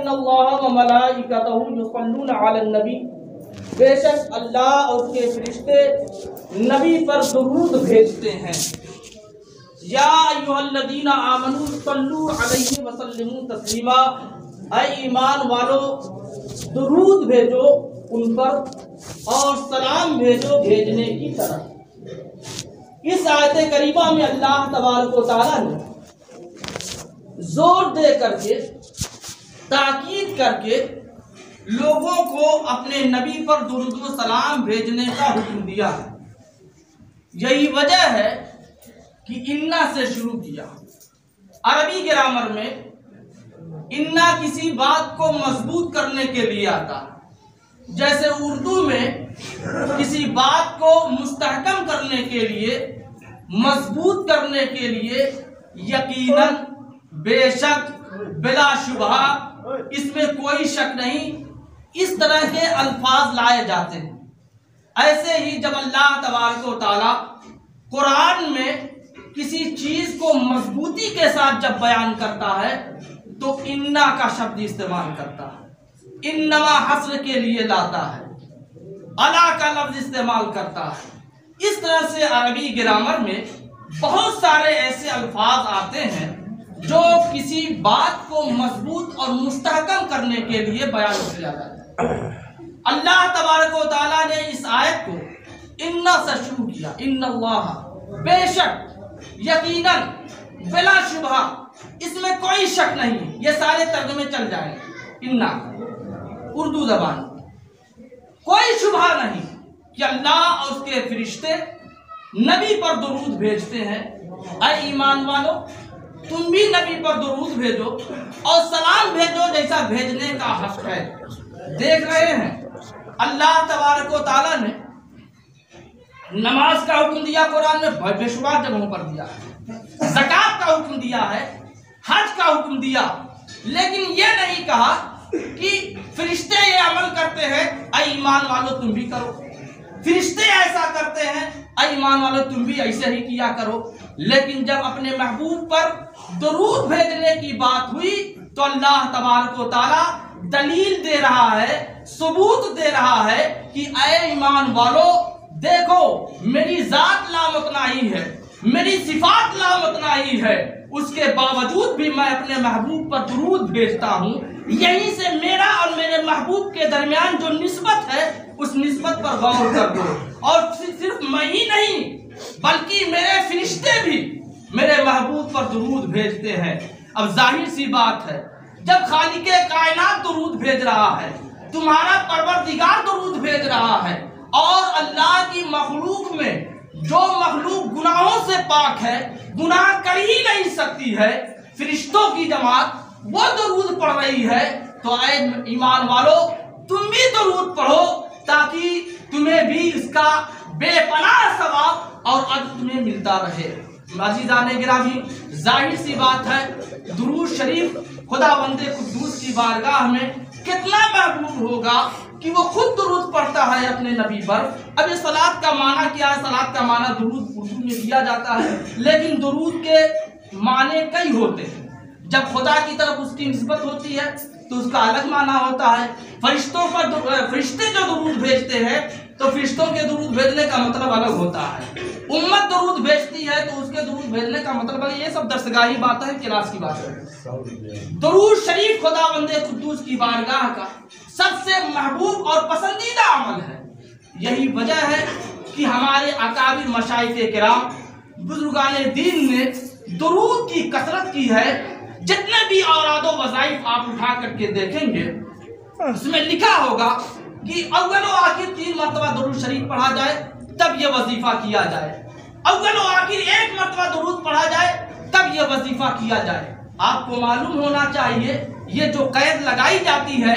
ان اللہ و ملائکتہ یصلون علی النبی، بے شک اللہ اور اس کے فرشتے نبی پر درود بھیجتے ہیں۔ یا ایھا الذین آمنوا صلوا علیہ وسلموا تسلیما، اے ایمان والو درود بھیجو ان پر اور سلام بھیجو بھیجنے کی طرح۔ اس آیت کریمہ میں اللہ تبارک و تعالیٰ نے زور دے کر کے تاکید کر کے لوگوں کو اپنے نبی پر درود و سلام بھیجنے کا حکم دیا ہے۔ یہی وجہ ہے کہ انا سے شروع کیا۔ عربی گرامر میں انا کسی بات کو مضبوط کرنے کے لیے آتا ہے، جیسے اردو میں کسی بات کو مستحکم کرنے کے لیے، مضبوط کرنے کے لیے یقیناً، بے شک، بلا شبہ، اس میں کوئی شک نہیں، اس طرح کے الفاظ لائے جاتے ہیں۔ ایسے ہی جب اللہ تبارک و تعالی قرآن میں کسی چیز کو مضبوطی کے ساتھ جب بیان کرتا ہے تو انا کا شبد استعمال کرتا ہے، انما حصر کے لیے لاتا ہے، الا کا لفظ استعمال کرتا ہے۔ اس طرح سے عربی گرامر میں بہت سارے ایسے الفاظ آتے ہیں جو کسی بات کو مضبوط اور مستحکم کرنے کے لیے بیان کیا جاتا ہے۔ اللہ تبارک و تعالیٰ نے اس آیت کو انا سے شروع کیا، ان اللہ، بے شک، یقیناً، بلا شبہ، اس میں کوئی شک نہیں۔ یہ سارے ترجمے چل جائیں گے انا اردو زبان، کوئی شبہ نہیں کہ اللہ اور اس کے فرشتے نبی پر درود بھیجتے ہیں۔ اے ایمان والو تم بھی نبی پر درود بھیجو اور سلام بھیجو جیسا بھیجنے کا حق ہے۔ دیکھ رہے ہیں اللہ تبارک و تعالیٰ نے نماز کا حکم دیا، قرآن میں بے شمار جگہوں پر دیا ہے، زکوٰۃ کا حکم دیا ہے، حج کا حکم دیا، لیکن یہ نہیں کہا کہ فرشتے یہ عمل کرتے ہیں، اے ایمان والو تم بھی کرو، فرشتے ایسا کرتے ہیں، اے ایمان والو تم بھی ایسے ہی کیا کرو۔ لیکن جب اپنے محبوب پر درود بھیجنے کی بات ہوئی تو اللہ تبارک و تعالی دلیل دے رہا ہے، ثبوت دے رہا ہے کہ اے ایمان والو دیکھو میری ذات لامتناہی ہے، میری صفات لامتناہی ہے، اس کے باوجود بھی میں اپنے محبوب پر درود بھیجتا ہوں۔ یہیں سے میرا اور میرے محبوب کے درمیان جو نسبت ہے اس نسبت پر غور کر دو، اور صرف میں ہی نہیں بلکہ میرے فرشتے بھی میرے محبوب پر درود بھیجتے ہیں۔ اب ظاہر سی بات ہے جب خالق کائنات درود بھیج رہا ہے، تمہارا پروردگار درود بھیج رہا ہے، اور اللہ کی مخلوق میں جو مخلوق گناہوں سے پاک ہے، گناہ کر ہی نہیں سکتی ہے، فرشتوں کی جماعت وہ درود پڑھ رہی ہے، تو اے ایمان والو تم بھی درود پڑھو تاکہ تمہیں بھی اس کا بے پناہ ثواب اور اجر تمہیں ملتا رہے۔ عزیزان گرامی، ظاہر سی بات ہے درود شریف خداوند قدوس کی بارگاہ میں کتنا محبوب ہوگا کہ وہ خود درود پڑھتا ہے اپنے نبی پر۔ اب یہ صلاۃ کا معنی کیا ہے؟ صلاۃ کا معنی درود اردو میں دیا جاتا ہے، لیکن درود کے معنی کئی ہوتے ہیں۔ جب خدا کی طرف اس کی نسبت ہوتی ہے تو اس کا الگ معنی ہوتا ہے۔ فرشتوں پر فرشتے جو درود بھیجتے ہیں تو فرشتوں کے درود بھیجنے کا مطلب الگ ہوتا ہے۔ امت درود بھیجتی ہے تو اس کے درود بھیجنے کا مطلب الگ۔ یہ سب درسگاہی بات ہے، کلاس کی بات ہے۔ درود شریف خداوند قدوس کی بارگاہ کا سب سے محبوب اور پسندیدہ عمل ہے۔ یہی وجہ ہے کہ ہمارے اکابر مشائخ کرام، بزرگان دین نے درود کی کثرت کی ہے۔ جتنے بھی اوراد و وظائف آپ اٹھا کر کے دیکھیں گے اس میں لکھا ہوگا کہ اول و آخر 3 مرتبہ درود شریف پڑھا جائے تب یہ وظیفہ کیا جائے، اول و آخر 1 مرتبہ درود پڑھا جائے تب یہ وظیفہ کیا جائے۔ آپ کو معلوم ہونا چاہیے یہ جو قید لگائی جاتی ہے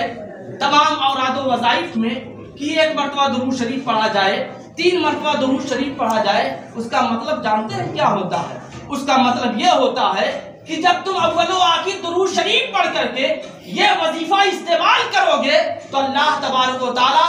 تمام اوراد و وظائف میں کہ 1 مرتبہ درود شریف پڑھا جائے، 3 مرتبہ درود شریف پڑھا جائے، اس کا مطلب جانتے ہیں کیا ہوتا ہے؟ اس کا مطلب یہ ہوتا ہے کہ جب تم اول و آخر درود شریف پڑھ کر کے یہ وظیفہ استعمال کرو گے تو اللہ تبارک و تعالیٰ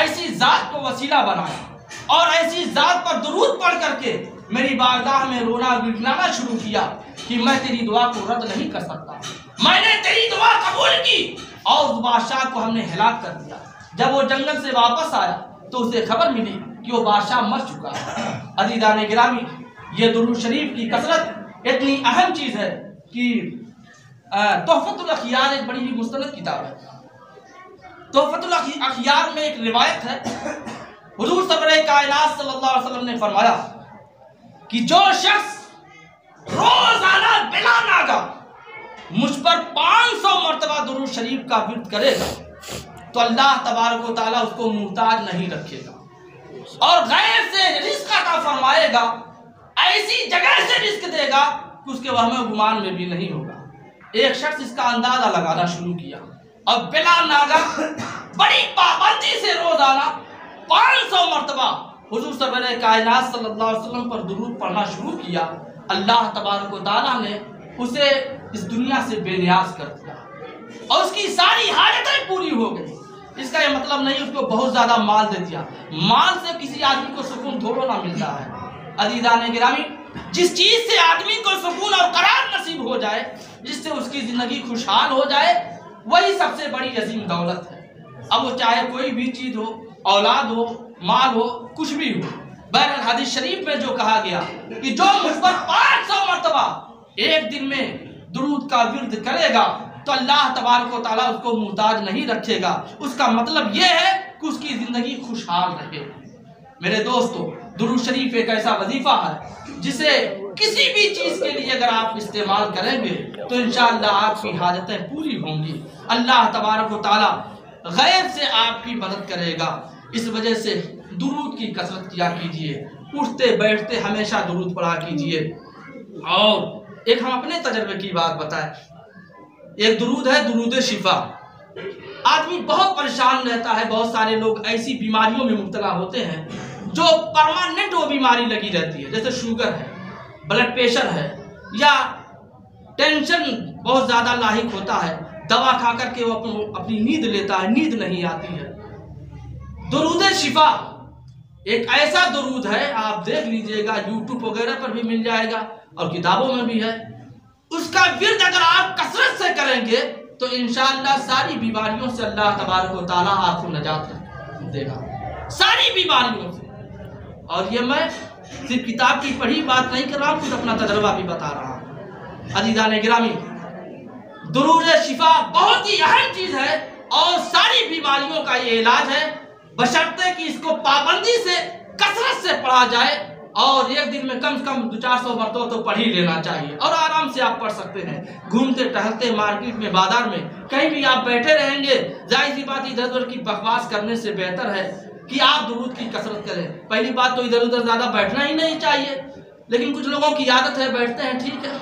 ایسی ذات کو وسیلہ بنایا اور ایسی ذات پر درود پڑھ کر کے میری بارگاہ میں رونا گڑگڑانا شروع کیا کہ میں تیری دعا کو رد نہیں کر سکتا، میں نے تیری دعا قبول کی، اور اس بادشاہ کو ہم نے ہلاک کر دیا۔ جب وہ جنگل سے واپس آیا تو اسے خبر ملی کہ وہ بادشاہ مر چکا ہے۔ عزیزان گرامی، یہ درود شریف کی کثرت اتنی اہم چیز ہے کہ تحفۃ الاخیار ایک بڑی ہی مستند کتاب ہے۔ تحفۃ الاخیار میں ایک روایت ہے، حضور سرور کائنات صلی اللہ علیہ وسلم نے فرمایا کہ جو شخص روزانہ بلا ناگا مجھ پر 500 مرتبہ درود شریف کا ورد کرے گا تو اللہ تبارک و تعالیٰ اس کو محتاج نہیں رکھے گا اور غیب سے رزق عطا فرمائے گا، ایسی جگہ سے رزق دے گا کہ اس کے وہم و گمان میں بھی نہیں ہوگا۔ ایک شخص اس کا اندازہ لگانا شروع کیا اور بلا ناگا بڑی پابندی سے روزانہ 500 مرتبہ حضور سرور کائنات صلی اللہ علیہ وسلم پر درود پڑھنا شروع کیا۔ اللہ تبارک و تعالیٰ نے اسے اس دنیا سے بے نیاز کر دیا اور اس کی ساری حاجتیں پوری ہو گئی۔ اس کا یہ مطلب نہیں اس کو بہت زیادہ مال دے دیا، مال سے کسی آدمی کو سکون تھوڑا نہ ملتا ہے۔ عزیزان گرامی، جس چیز سے آدمی کو سکون اور قرار نصیب ہو جائے، جس سے اس کی زندگی خوشحال ہو جائے، وہی سب سے بڑی عظیم دولت ہے۔ اب وہ چاہے کوئی بھی چیز ہو، اولاد ہو، مال ہو، کچھ بھی ہو۔ بہرحال حدیث شریف میں جو کہا گیا کہ جو مجھ پر 500 مرتبہ ایک دن میں درود کا ورد کرے گا تو اللہ تبارک و تعالیٰ اس کو محتاج نہیں رکھے گا، اس کا مطلب یہ ہے کہ اس کی زندگی خوشحال رہے۔ میرے دوستو، درود شریف ایک ایسا وظیفہ ہے جسے کسی بھی چیز کے لیے اگر آپ استعمال کریں گے تو انشاءاللہ آپ کی حاجتیں پوری ہوں گی، اللہ تبارک و تعالیٰ غیب سے آپ کی مدد کرے گا۔ اس وجہ سے درود کی کثرت کیا کیجئے، اٹھتے بیٹھتے ہمیشہ درود پڑھا کیجئے۔ اور ایک ہم اپنے تجربے کی بات بتائیں، ایک درود ہے درود شفا۔ آدمی بہت پریشان رہتا ہے، بہت سارے لوگ ایسی بیماریوں میں مبتلا ہوتے ہیں جو پرماننٹ وہ بیماری لگی رہتی ہے، جیسے شوگر ہے، بلڈ پریشر ہے، یا ٹینشن بہت زیادہ لاحق ہوتا ہے، دوا کھا کر کے وہ اپنی نیند لیتا ہے، نیند نہیں آتی ہے۔ درود شفا ایک ایسا درود ہے، آپ دیکھ لیجئے گا، یوٹیوب وغیرہ پر بھی مل جائے گا اور کتابوں میں بھی ہے۔ اس کا ورد اگر آپ کثرت سے کریں گے تو انشاءاللہ ساری بیماریوں سے اللہ تبارک و تعالیٰ آپ کو نجات دے گا، ساری بیماریوں سے۔ اور یہ میں صرف کتاب کی پڑھی بات نہیں کر رہا ہوں، خود اپنا تجربہ بھی بتا رہا ہوں۔ عزیزان گرامی، درود شفا بہت ہی اہم چیز ہے اور ساری بیماریوں کا یہ علاج ہے، بشرطے کہ اس کو پابندی سے کثرت سے پڑھا جائے، اور ایک دن میں کم سے کم 200-400 مرتبہ تو پڑھ ہی لینا چاہیے، اور آرام سے آپ پڑھ سکتے ہیں، گھومتے ٹہلتے مارکیٹ میں، بازار میں، کہیں بھی آپ بیٹھے رہیں گے۔ ظاہر سی بات ادھر ادھر کی بکواس کرنے سے بہتر ہے کہ آپ درود کی کثرت کریں۔ پہلی بات تو ادھر ادھر زیادہ بیٹھنا ہی نہیں چاہیے، لیکن کچھ لوگوں کی عادت ہے بیٹھتے ہیں، ٹھیک ہے۔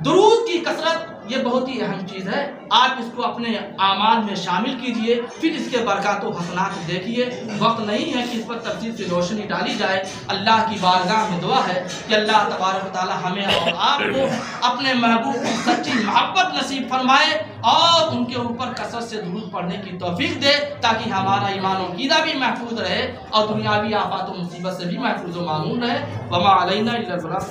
درود کی کثرت یہ بہت ہی اہم چیز ہے، آپ اس کو اپنے اعمال میں شامل کیجئے، پھر اس کے برکات و حسنات دیکھیے۔ وقت نہیں ہے کہ اس پر تفصیل سے روشنی ڈالی جائے۔ اللہ کی بارگاہ میں دعا ہے کہ اللہ تبارک و تعالی ہمیں اور آپ کو اپنے محبوب کی سچی محبت نصیب فرمائے اور ان کے اوپر کثرت سے درود پڑھنے کی توفیق دے، تاکہ ہمارا ایمان و عقیدہ بھی محفوظ رہے اور دنیاوی آفات و مصیبت سے بھی محفوظ و مامون رہے۔ وما علینا الا البلاغ۔